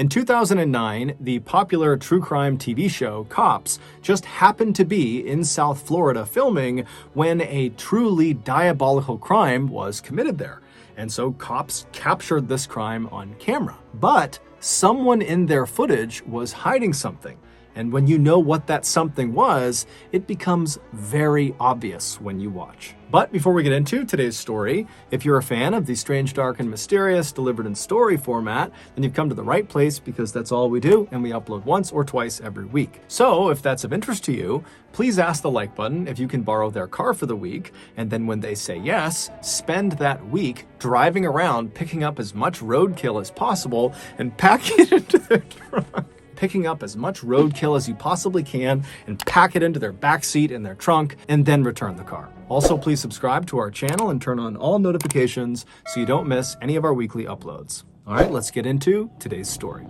In 2009, the popular true crime TV show Cops just happened to be in South Florida filming when a truly diabolical crime was committed there. And so cops captured this crime on camera. But someone in their footage was hiding something. And when you know what that something was, it becomes very obvious when you watch. But before we get into today's story, if you're a fan of the strange, dark, and mysterious delivered in story format, then you've come to the right place because that's all we do, and we upload once or twice every week. So if that's of interest to you, please ask the like button if you can borrow their car for the week, and then when they say yes, spend that week driving around picking up as much roadkill as possible and packing it into their trunk. Picking up as much roadkill as you possibly can and pack it into their back seat in their trunk and then return the car. Also, please subscribe to our channel and turn on all notifications so you don't miss any of our weekly uploads. All right, let's get into today's story.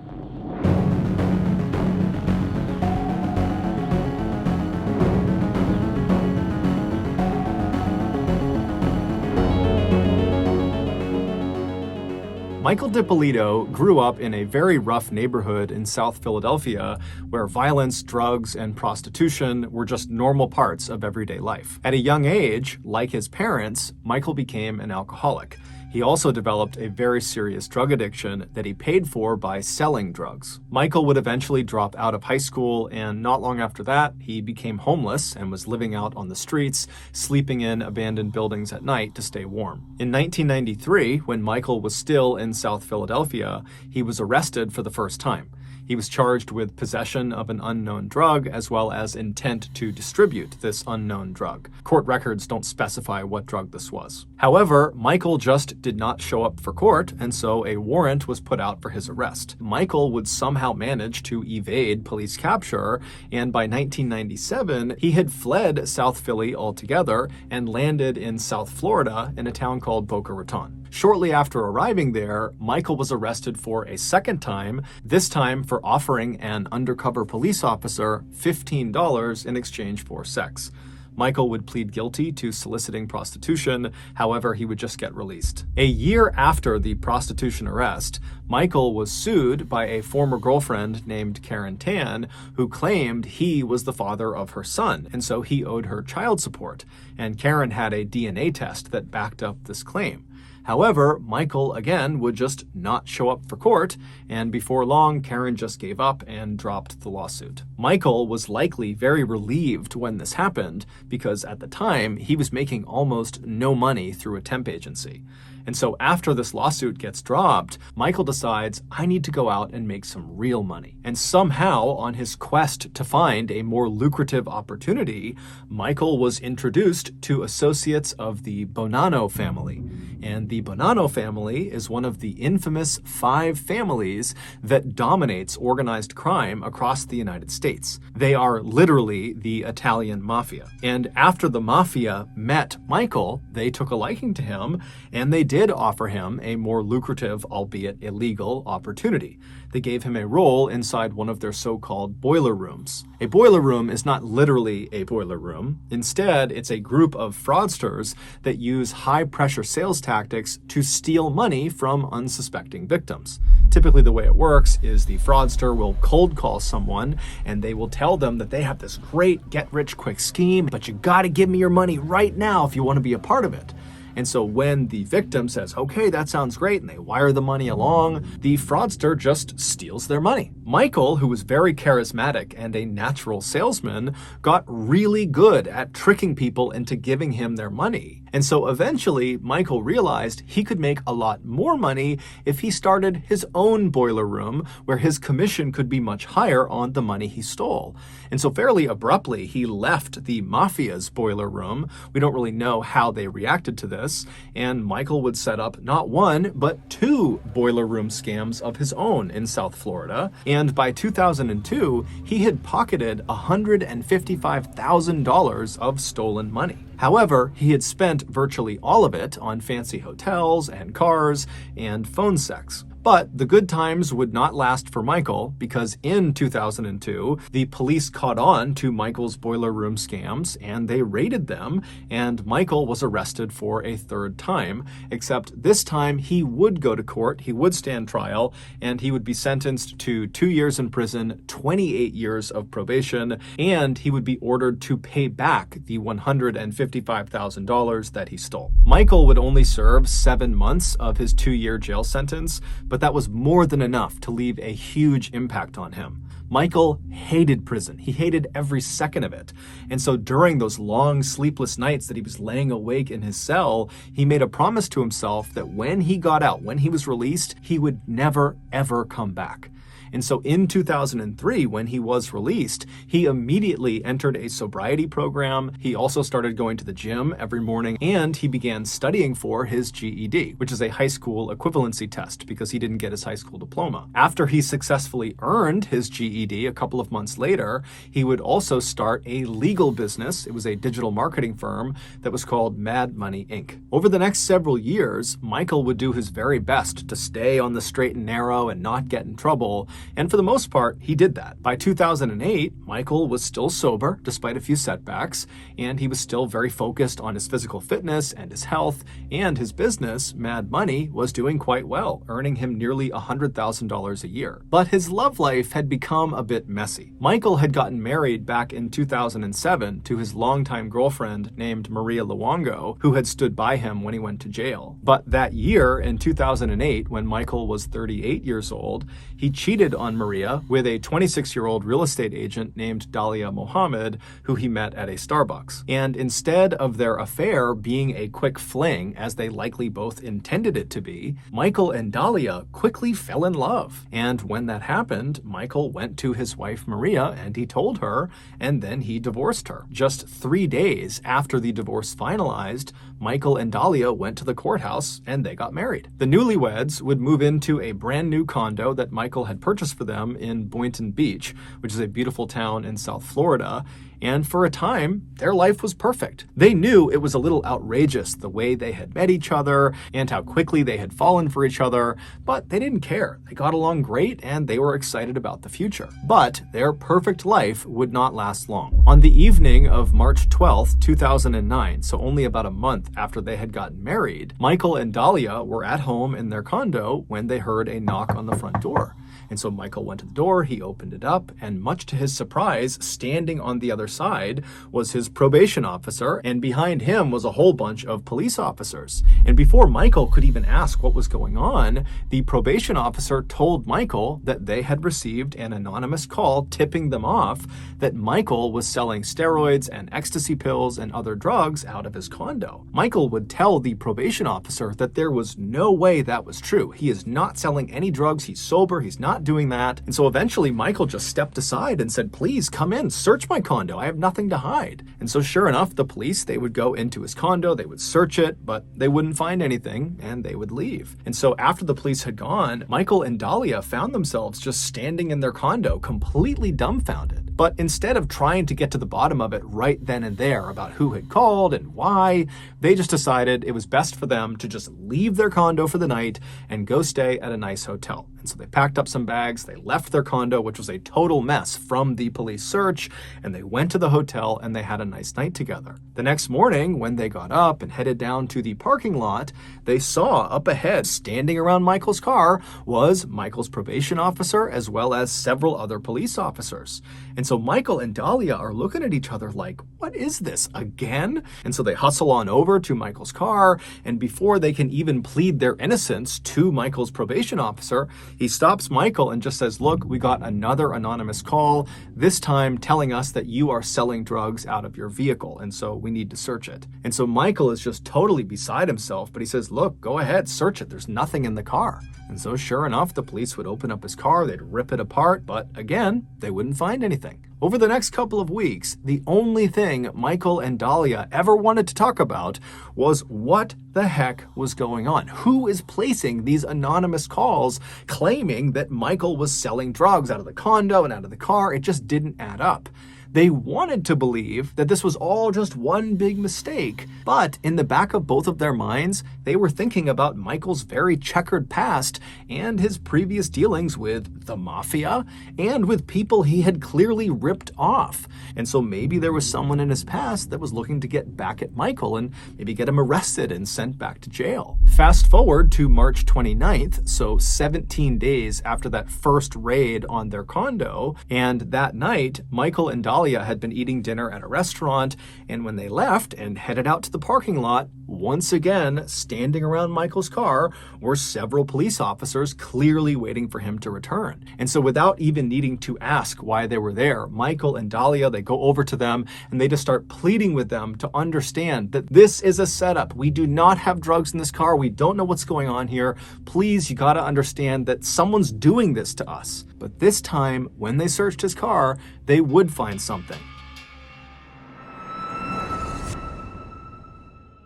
Michael Dippolito grew up in a very rough neighborhood in South Philadelphia where violence, drugs, and prostitution were just normal parts of everyday life. At a young age, like his parents, Michael became an alcoholic. He also developed a very serious drug addiction that he paid for by selling drugs. Michael would eventually drop out of high school, and not long after that, he became homeless and was living out on the streets, sleeping in abandoned buildings at night to stay warm. In 1993, when Michael was still in South Philadelphia, he was arrested for the first time. He was charged with possession of an unknown drug as well as intent to distribute this unknown drug. Court records don't specify what drug this was. However, Michael just did not show up for court, and so a warrant was put out for his arrest. Michael would somehow manage to evade police capture, and by 1997, he had fled South Philly altogether and landed in South Florida in a town called Boca Raton. Shortly after arriving there, Michael was arrested for a second time, this time for offering an undercover police officer $15 in exchange for sex. Michael would plead guilty to soliciting prostitution, however, he would just get released. A year after the prostitution arrest, Michael was sued by a former girlfriend named Karen Tan, who claimed he was the father of her son, and so he owed her child support, and Karen had a DNA test that backed up this claim. However, Michael, again, would just not show up for court, and before long, Karen just gave up and dropped the lawsuit. Michael was likely very relieved when this happened, because at the time, he was making almost no money through a temp agency. And so after this lawsuit gets dropped, Michael decides, I need to go out and make some real money. And somehow, on his quest to find a more lucrative opportunity, Michael was introduced to associates of the Bonanno family. And the Bonanno family is one of the infamous 5 families that dominates organized crime across the United States. They are literally the Italian mafia. And after the mafia met Michael, they took a liking to him, and they did offer him a more lucrative, albeit illegal, opportunity. They gave him a role inside one of their so-called boiler rooms. A boiler room is not literally a boiler room. Instead, it's a group of fraudsters that use high-pressure sales tactics to steal money from unsuspecting victims. Typically, the way it works is the fraudster will cold call someone, and they will tell them that they have this great get-rich-quick scheme, but you gotta give me your money right now if you want to be a part of it. And so when the victim says, okay, that sounds great, and they wire the money along, the fraudster just steals their money. Michael, who was very charismatic and a natural salesman, got really good at tricking people into giving him their money. And so eventually, Michael realized he could make a lot more money if he started his own boiler room, where his commission could be much higher on the money he stole. And so fairly abruptly, he left the mafia's boiler room. We don't really know how they reacted to this, and Michael would set up not 1, but 2 boiler room scams of his own in South Florida. And by 2002, he had pocketed $155,000 of stolen money. However, he had spent virtually all of it on fancy hotels and cars and phone sex. But the good times would not last for Michael, because in 2002, the police caught on to Michael's boiler room scams and they raided them, and Michael was arrested for a third time, except this time he would go to court, he would stand trial, and he would be sentenced to 2 years in prison, 28 years of probation, and he would be ordered to pay back the $155,000 that he stole. Michael would only serve 7 months of his 2-year jail sentence, but that was more than enough to leave a huge impact on him. Michael hated prison. He hated every second of it. And so during those long sleepless nights that he was laying awake in his cell, he made a promise to himself that when he got out, when he was released, he would never, ever come back. And so in 2003, when he was released, he immediately entered a sobriety program. He also started going to the gym every morning, and he began studying for his GED, which is a high school equivalency test because he didn't get his high school diploma. After he successfully earned his GED a couple of months later, he would also start a legal business. It was a digital marketing firm that was called Mad Money Inc. Over the next several years, Michael would do his very best to stay on the straight and narrow and not get in trouble. And for the most part, he did that. By 2008, Michael was still sober, despite a few setbacks, and he was still very focused on his physical fitness and his health, and his business, Mad Money, was doing quite well, earning him nearly $100,000 a year. But his love life had become a bit messy. Michael had gotten married back in 2007 to his longtime girlfriend named Maria Luongo, who had stood by him when he went to jail. But that year, in 2008, when Michael was 38 years old, he cheated on Maria with a 26-year-old real estate agent named Dalia Mohammed, who he met at a Starbucks. And instead of their affair being a quick fling, as they likely both intended it to be, Michael and Dalia quickly fell in love. And when that happened, Michael went to his wife Maria and he told her, and then he divorced her. Just 3 days after the divorce finalized, Michael and Dalia went to the courthouse and they got married. The newlyweds would move into a brand new condo that Michael had purchased for them in Boynton Beach, which is a beautiful town in South Florida. And for a time, their life was perfect. They knew it was a little outrageous the way they had met each other and how quickly they had fallen for each other, but they didn't care. They got along great and they were excited about the future. But their perfect life would not last long. On the evening of March 12th, 2009, so only about a month after they had gotten married, Michael and Dalia were at home in their condo when they heard a knock on the front door. And so Michael went to the door, he opened it up, and much to his surprise, standing on the other side was his probation officer, and behind him was a whole bunch of police officers. And before Michael could even ask what was going on, the probation officer told Michael that they had received an anonymous call tipping them off that Michael was selling steroids and ecstasy pills and other drugs out of his condo. Michael would tell the probation officer that there was no way that was true. He is not selling any drugs, he's sober, he's not doing that. And so eventually Michael just stepped aside and said, "Please come in, search my condo. I have nothing to hide." And so sure enough, the police, they would go into his condo, they would search it, but they wouldn't find anything and they would leave. And so after the police had gone, Michael and Dalia found themselves just standing in their condo, completely dumbfounded. But instead of trying to get to the bottom of it right then and there about who had called and why, they just decided it was best for them to just leave their condo for the night and go stay at a nice hotel. And so they packed up some bags, they left their condo, which was a total mess from the police search, and they went to the hotel and they had a nice night together. The next morning, when they got up and headed down to the parking lot, they saw up ahead, standing around Michael's car, was Michael's probation officer as well as several other police officers. And so Michael and Dalia are looking at each other like, what is this, again? And so they hustle on over to Michael's car, and before they can even plead their innocence to Michael's probation officer, he stops Michael and just says, "Look, we got another anonymous call, this time telling us that you are selling drugs out of your vehicle, and so we need to search it." And so Michael is just totally beside himself, but he says, "Look, go ahead, search it. There's nothing in the car." And so sure enough, the police would open up his car, they'd rip it apart, but again, they wouldn't find anything. Over the next couple of weeks, the only thing Michael and Dalia ever wanted to talk about was what the heck was going on. Who is placing these anonymous calls claiming that Michael was selling drugs out of the condo and out of the car? It just didn't add up. They wanted to believe that this was all just one big mistake, but in the back of both of their minds, they were thinking about Michael's very checkered past and his previous dealings with the mafia and with people he had clearly ripped off. And so maybe there was someone in his past that was looking to get back at Michael and maybe get him arrested and sent back to jail. Fast forward to March 29th, so 17 days after that first raid on their condo, and that night, Michael and Dalia had been eating dinner at a restaurant, and when they left and headed out to the parking lot, once again, standing around Michael's car were several police officers clearly waiting for him to return. And so without even needing to ask why they were there, Michael and Dalia, they go over to them and they just start pleading with them to understand that this is a setup. We do not have drugs in this car. We don't know what's going on here. Please, you gotta understand that someone's doing this to us. But this time, when they searched his car, they would find something.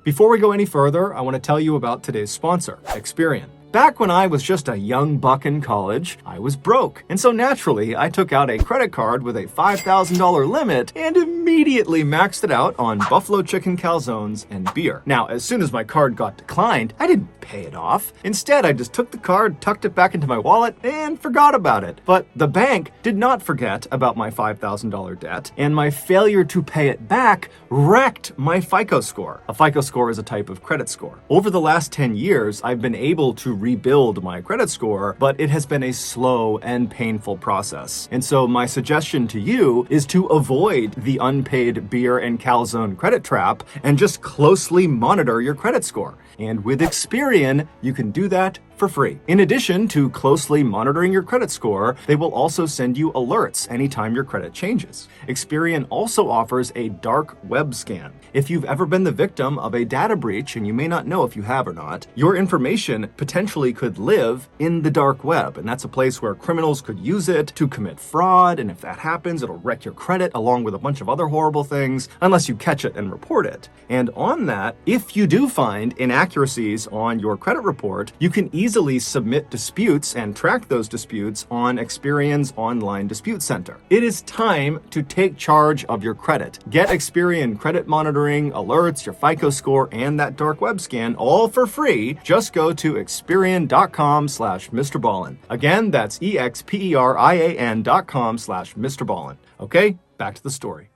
Before we go any further, I want to tell you about today's sponsor, Experian. Back when I was just a young buck in college, I was broke. And so naturally, I took out a credit card with a $5,000 limit and immediately maxed it out on buffalo chicken calzones and beer. Now, as soon as my card got declined, I didn't pay it off. Instead, I just took the card, tucked it back into my wallet, and forgot about it. But the bank did not forget about my $5,000 debt, and my failure to pay it back wrecked my FICO score. A FICO score is a type of credit score. Over the last 10 years, I've been able to rebuild my credit score, but it has been a slow and painful process. And so my suggestion to you is to avoid the unpaid beer and calzone credit trap and just closely monitor your credit score. And with Experian, you can do that for free. In addition to closely monitoring your credit score, they will also send you alerts anytime your credit changes. Experian also offers a dark web scan. If you've ever been the victim of a data breach, and you may not know if you have or not, your information potentially could live in the dark web, and that's a place where criminals could use it to commit fraud, and if that happens, it'll wreck your credit along with a bunch of other horrible things, unless you catch it and report it. And on that, if you do find inaccuracies on your credit report, you can easily submit disputes and track those disputes on Experian's online dispute center. It is time to take charge of your credit. Get Experian credit monitoring, alerts, your FICO score, and that dark web scan all for free. Just go to Experian.com/MrBallen. Again, that's EXPERIAN.com/MrBallen. Okay, back to the story.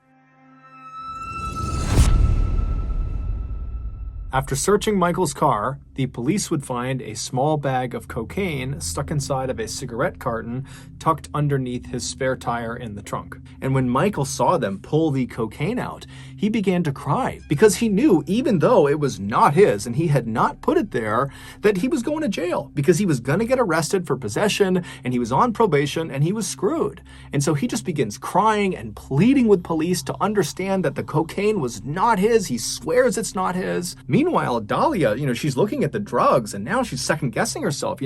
After searching Michael's car, the police would find a small bag of cocaine stuck inside of a cigarette carton tucked underneath his spare tire in the trunk. And when Michael saw them pull the cocaine out, he began to cry because he knew, even though it was not his and he had not put it there, that he was going to jail because he was going to get arrested for possession and he was on probation and he was screwed. And so he just begins crying and pleading with police to understand that the cocaine was not his. He swears it's not his. Meanwhile, Dalia, she's looking at the drugs and now she's second guessing herself.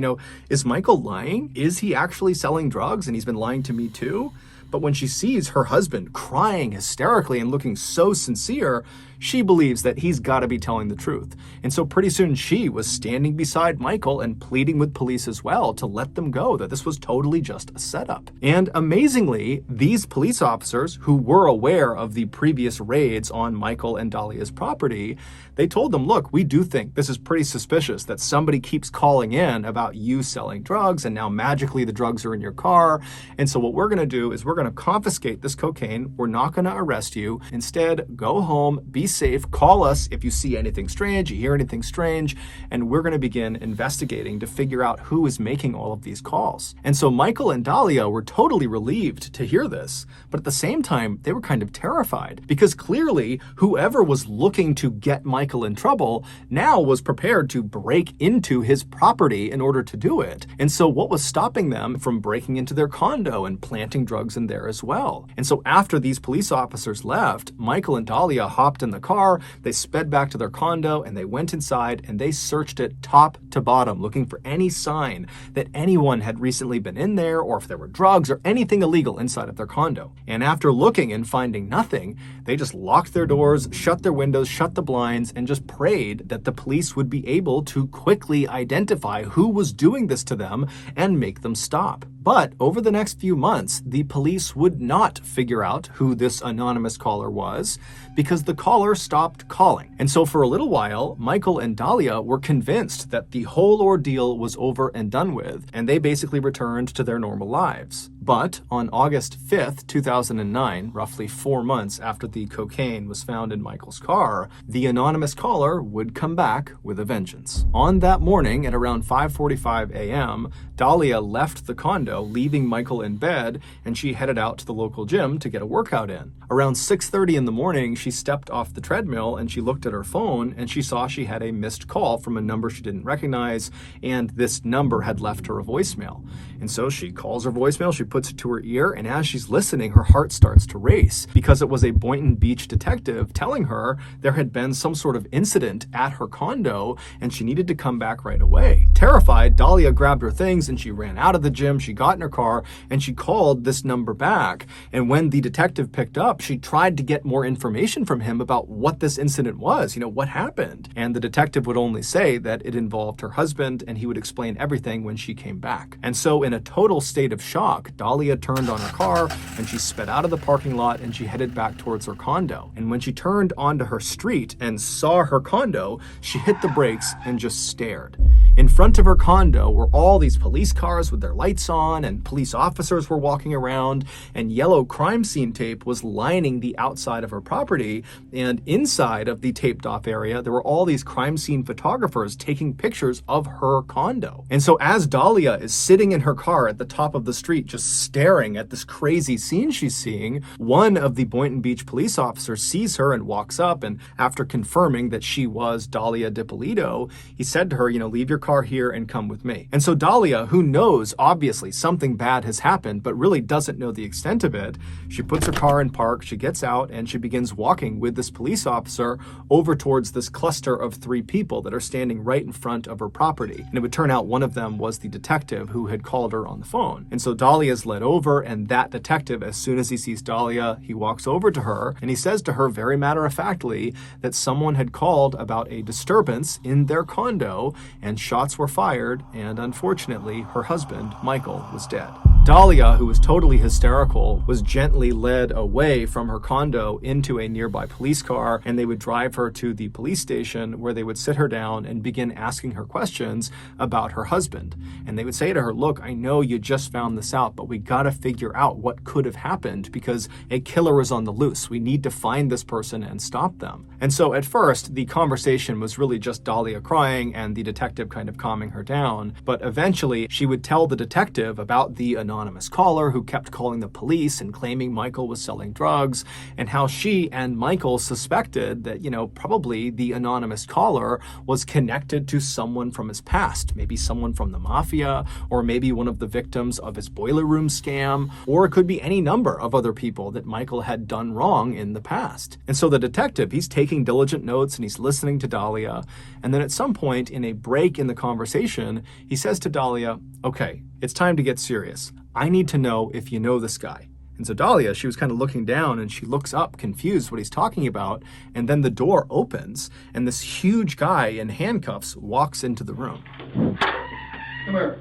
Is Michael lying? Is he actually selling drugs? And he's been lying to me too? But when she sees her husband crying hysterically and looking so sincere, she believes that he's got to be telling the truth. And so pretty soon she was standing beside Michael and pleading with police as well to let them go, that this was totally just a setup. And amazingly, these police officers who were aware of the previous raids on Michael and Dalia's property, they told them, look, we do think this is pretty suspicious that somebody keeps calling in about you selling drugs and now magically the drugs are in your car. And so what we're going to do is we're going to confiscate this cocaine. We're not going to arrest you. Instead, go home, be safe, call us if you see anything strange, you hear anything strange, and we're going to begin investigating to figure out who is making all of these calls. And so Michael and Dalia were totally relieved to hear this, but at the same time, they were kind of terrified because clearly whoever was looking to get Michael in trouble now was prepared to break into his property in order to do it. And so what was stopping them from breaking into their condo and planting drugs in there as well? And so after these police officers left, Michael and Dalia hopped in the car, they sped back to their condo and they went inside and they searched it top to bottom, looking for any sign that anyone had recently been in there or if there were drugs or anything illegal inside of their condo. And after looking and finding nothing, they just locked their doors, shut their windows, shut the blinds, and just prayed that the police would be able to quickly identify who was doing this to them and make them stop. But over the next few months, the police would not figure out who this anonymous caller was because the caller stopped calling. And so for a little while, Michael and Dalia were convinced that the whole ordeal was over and done with, and they basically returned to their normal lives. But on August 5th, 2009, roughly 4 months after the cocaine was found in Michael's car, the anonymous caller would come back with a vengeance. On that morning at around 5:45 a.m., Dalia left the condo, leaving Michael in bed, and she headed out to the local gym to get a workout in. Around 6:30 in the morning, she stepped off the treadmill and she looked at her phone and she saw she had a missed call from a number she didn't recognize, and this number had left her a voicemail. And so she calls her voicemail, she puts it to her ear, and as she's listening, her heart starts to race because it was a Boynton Beach detective telling her there had been some sort of incident at her condo and she needed to come back right away. Terrified, Dalia grabbed her things and she ran out of the gym, she got in her car, and she called this number back. And when the detective picked up, she tried to get more information from him about what this incident was, what happened. And the detective would only say that it involved her husband, and he would explain everything when she came back. And so in a total state of shock, Dalia turned on her car and she sped out of the parking lot and she headed back towards her condo. And when she turned onto her street and saw her condo, she hit the brakes and just stared. In front of her condo were all these police cars with their lights on, and police officers were walking around, and yellow crime scene tape was lining the outside of her property. And inside of the taped off area, there were all these crime scene photographers taking pictures of her condo. And so as Dalia is sitting in her car at the top of the street, just staring at this crazy scene she's seeing, one of the Boynton Beach police officers sees her and walks up, and after confirming that she was Dalia Dippolito, he said to her, leave your car here and come with me. And so Dalia, who knows obviously something bad has happened but really doesn't know the extent of it, she puts her car in park, she gets out, and she begins walking with this police officer over towards this cluster of 3 people that are standing right in front of her property. And it would turn out one of them was the detective who had called her on the phone. And so Dalia's led over, and that detective, as soon as he sees Dalia, he walks over to her and he says to her very matter-of-factly that someone had called about a disturbance in their condo, and shots were fired, and unfortunately, her husband, Michael, was dead. Dalia, who was totally hysterical, was gently led away from her condo into a nearby police car, and they would drive her to the police station where they would sit her down and begin asking her questions about her husband. And they would say to her, look, I know you just found this out, but we gotta figure out what could have happened because a killer is on the loose. We need to find this person and stop them. And so at first, the conversation was really just Dalia crying and the detective kind of calming her down. But eventually, she would tell the detective about the anonymous caller who kept calling the police and claiming Michael was selling drugs, and how she and Michael suspected that, probably the anonymous caller was connected to someone from his past, maybe someone from the mafia, or maybe one of the victims of his boiler room scam, or it could be any number of other people that Michael had done wrong in the past. And so the detective, he's taking diligent notes and he's listening to Dalia, and then at some point in a break in the conversation, he says to Dalia, okay, it's time to get serious. I need to know if you know this guy. And so Dalia, she was kind of looking down and she looks up, confused what he's talking about. And then the door opens and this huge guy in handcuffs walks into the room. Come here.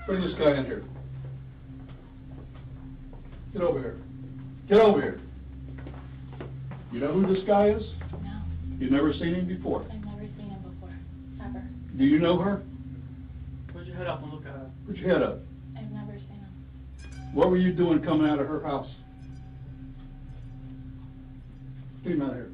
Bring this guy in here. Get over here. Get over here. You know who this guy is? No. You've never seen him before? I've never seen him before. Ever. Do you know her? Put your head up and look at her. Put your head up. I've never seen him. What were you doing coming out of her house? Get him out of here.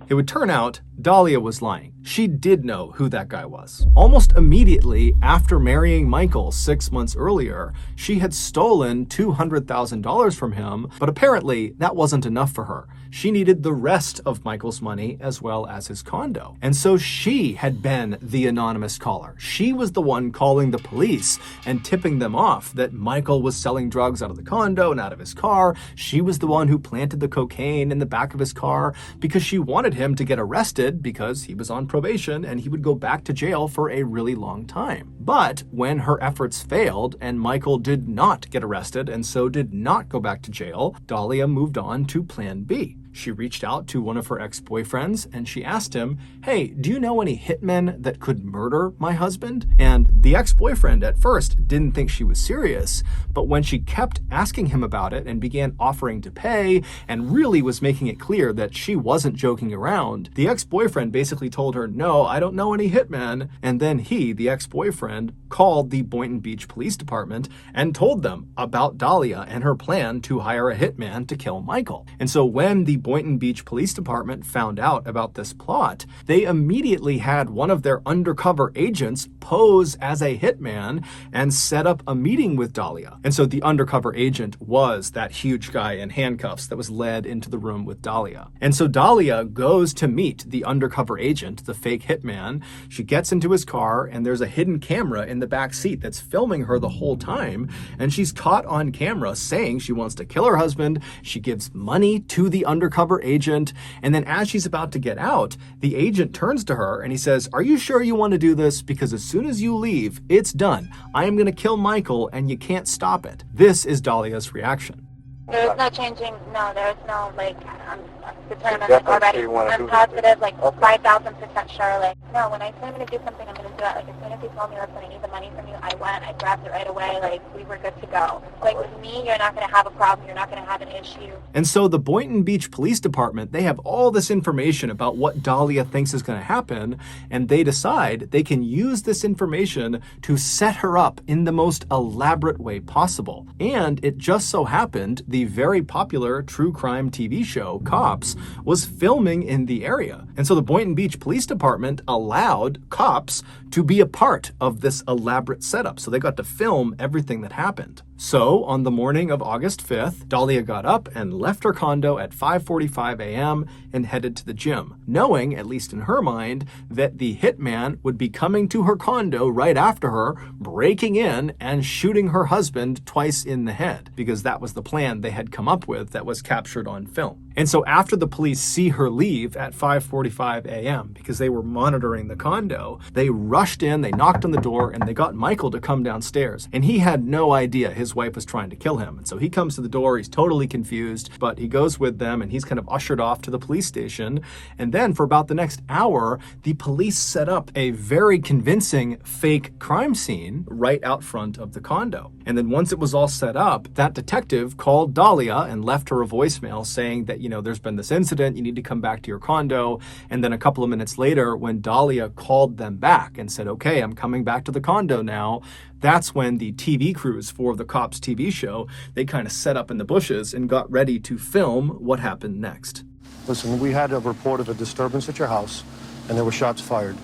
It would turn out Dalia was lying. She did know who that guy was. Almost immediately after marrying Michael 6 months earlier, she had stolen $200,000 from him, but apparently that wasn't enough for her. She needed the rest of Michael's money as well as his condo. And so she had been the anonymous caller. She was the one calling the police and tipping them off that Michael was selling drugs out of the condo and out of his car. She was the one who planted the cocaine in the back of his car because she wanted him to get arrested because he was on probation and he would go back to jail for a really long time. But when her efforts failed and Michael did not get arrested and so did not go back to jail, Dalia moved on to Plan B. She reached out to one of her ex-boyfriends and she asked him, "Hey, do you know any hitmen that could murder my husband?" And the ex-boyfriend at first didn't think she was serious, but when she kept asking him about it and began offering to pay and really was making it clear that she wasn't joking around, the ex-boyfriend basically told her, "No, I don't know any hitmen." And then he, the ex-boyfriend, called the Boynton Beach Police Department and told them about Dalia and her plan to hire a hitman to kill Michael. And so when the Boynton Beach Police Department found out about this plot, they immediately had one of their undercover agents pose as a hitman and set up a meeting with Dalia. And so the undercover agent was that huge guy in handcuffs that was led into the room with Dalia. And so Dalia goes to meet the undercover agent, the fake hitman. She gets into his car and there's a hidden camera in the back seat that's filming her the whole time. And she's caught on camera saying she wants to kill her husband. She gives money to the undercover agent. And then as she's about to get out, the agent turns to her and he says, "Are you sure you want to do this? Because as soon as you leave, it's done. I am going to kill Michael and you can't stop it." This is Dalia's reaction. There's no changing, no, there's no, like, I'm determined already. I'm positive, like, 5,000% sure, like, no, when I say I'm going to do something, I'm going to do it. Like, as soon as you told me, listen, I need the money from you, I went, I grabbed it right away, like, we were good to go. Like, with me, you're not going to have a problem, you're not going to have an issue. And so the Boynton Beach Police Department, they have all this information about what Dalia thinks is going to happen, and they decide they can use this information to set her up in the most elaborate way possible. And it just so happened the very popular true crime TV show, Cops, was filming in the area. And so the Boynton Beach Police Department allowed Cops to be a part of this elaborate setup. So they got to film everything that happened. So on the morning of August 5th, Dalia got up and left her condo at 5:45 a.m. and headed to the gym, knowing, at least in her mind, that the hitman would be coming to her condo right after her, breaking in and shooting her husband twice in the head, because that was the plan they had come up with that was captured on film. And so after the police see her leave at 5:45 a.m., because they were monitoring the condo, they rushed in, they knocked on the door, and they got Michael to come downstairs. And he had no idea his wife was trying to kill him. And so he comes to the door, he's totally confused, but he goes with them and he's kind of ushered off to the police station. And then for about the next hour, the police set up a very convincing fake crime scene right out front of the condo. And then once it was all set up, that detective called Dalia and left her a voicemail saying that, there's been this incident, you need to come back to your condo. And then a couple of minutes later, when Dalia called them back and said, "Okay, I'm coming back to the condo now," that's when the TV crews for the Cops TV show, they kind of set up in the bushes and got ready to film what happened next. Listen, we had a report of a disturbance at your house, and there were shots fired.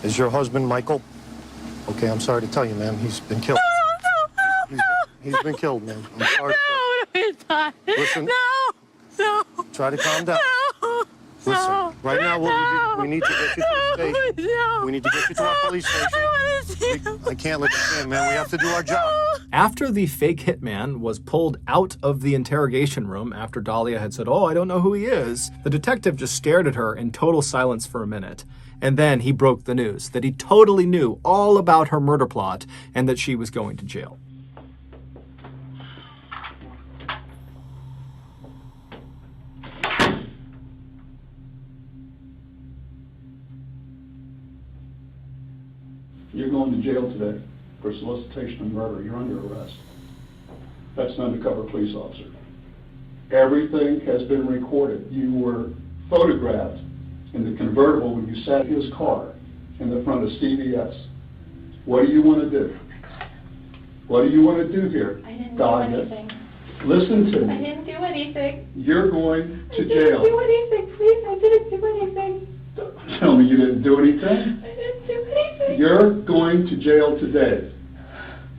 Is your husband Michael? Okay, I'm sorry to tell you, ma'am, he's been killed. He's been killed, ma'am. I'm sorry. No, he's not. Listen. No. Try to calm down. No. Listen, right now we need to get you to the station. No. We need to get you to our police station. I want to see him. I can't let you stand, man. We have to do our job. After the fake hitman was pulled out of the interrogation room after Dalia had said, "Oh, I don't know who he is," the detective just stared at her in total silence for a minute. And then he broke the news that he totally knew all about her murder plot and that she was going to jail. You're going to jail today for solicitation of murder. You're under arrest. That's an undercover police officer. Everything has been recorded. You were photographed in the convertible when you sat in his car in the front of CVS. What do you want to do? What do you want to do here, I didn't Dalia? do anything. Listen to I me. didn't do anything. You're going to I didn't do jail. anything, please. I didn't do anything. Tell me you didn't do anything. I didn't do anything. You're going to jail today.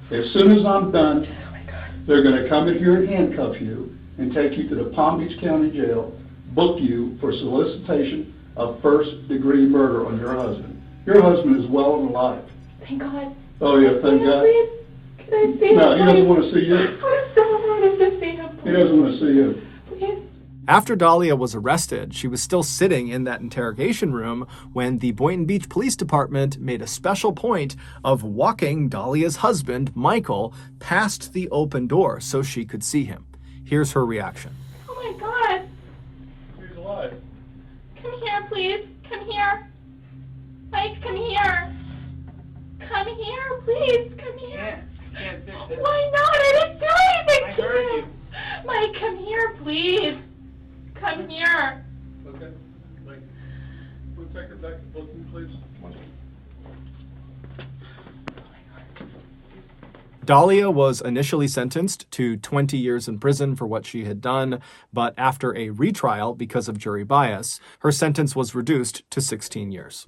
As soon as I'm done, Oh my God. they're going to come in here and handcuff you and take you to the Palm Beach County Jail, book you for solicitation of first-degree murder on your husband. Your husband is well and alive. Thank God. Oh, yeah, thank Can I God. please? Can I see him? No, he doesn't please? want to see you. I so wanted to see him. He doesn't want to see you. Please. After Dalia was arrested, she was still sitting in that interrogation room when the Boynton Beach Police Department made a special point of walking Dalia's husband, Michael, past the open door so she could see him. Here's her reaction. Oh my God. please. Come here. Mike, come here. Come here, please. Come here. I can't fix it. Why not? I didn't do anything I to heard you. you. Mike, come here, please. Come here. Okay, Mike, we'll take her back to booking, please. Dalia was initially sentenced to 20 years in prison for what she had done, but after a retrial because of jury bias, her sentence was reduced to 16 years.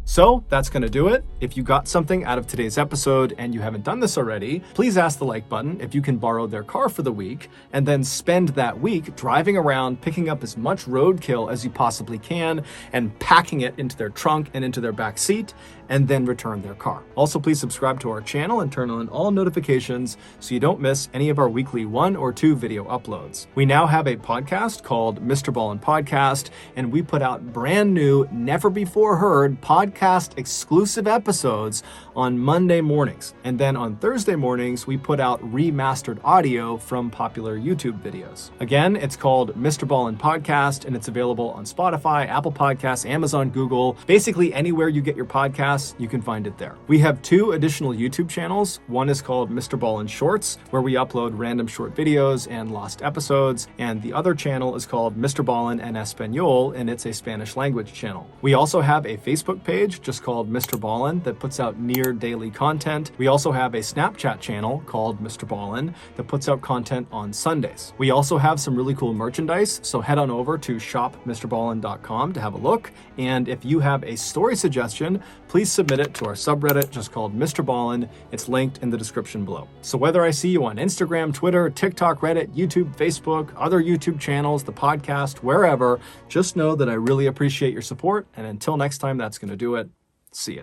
So that's going to do it. If you got something out of today's episode and you haven't done this already, please ask the like button if you can borrow their car for the week and then spend that week driving around picking up as much roadkill as you possibly can and packing it into their trunk and into their back seat and then return their car. Also, please subscribe to our channel and turn on all notifications so you don't miss any of our weekly 1 or 2 video uploads. We now have a podcast called MrBallen Podcast, and we put out brand new, never before heard podcast exclusive episodes on Monday mornings. And then on Thursday mornings, we put out remastered audio from popular YouTube videos. Again, it's called MrBallen Podcast, and it's available on Spotify, Apple Podcasts, Amazon, Google, basically anywhere you get your podcasts, you can find it there. We have 2 additional YouTube channels. One is called MrBallen Shorts, where we upload random short videos and lost episodes, and the other channel is called MrBallen en Español, and it's a Spanish language channel. We also have a Facebook page just called MrBallen that puts out near daily content. We also have a Snapchat channel called MrBallen that puts out content on Sundays. We also have some really cool merchandise, so head on over to shopmrballen.com to have a look, and if you have a story suggestion, please submit it to our subreddit just called MrBallen. It's linked in the description below. So whether I see you on Instagram, Twitter, TikTok, Reddit, YouTube, Facebook, other YouTube channels, the podcast, wherever, just know that I really appreciate your support. And until next time, that's going to do it. See ya.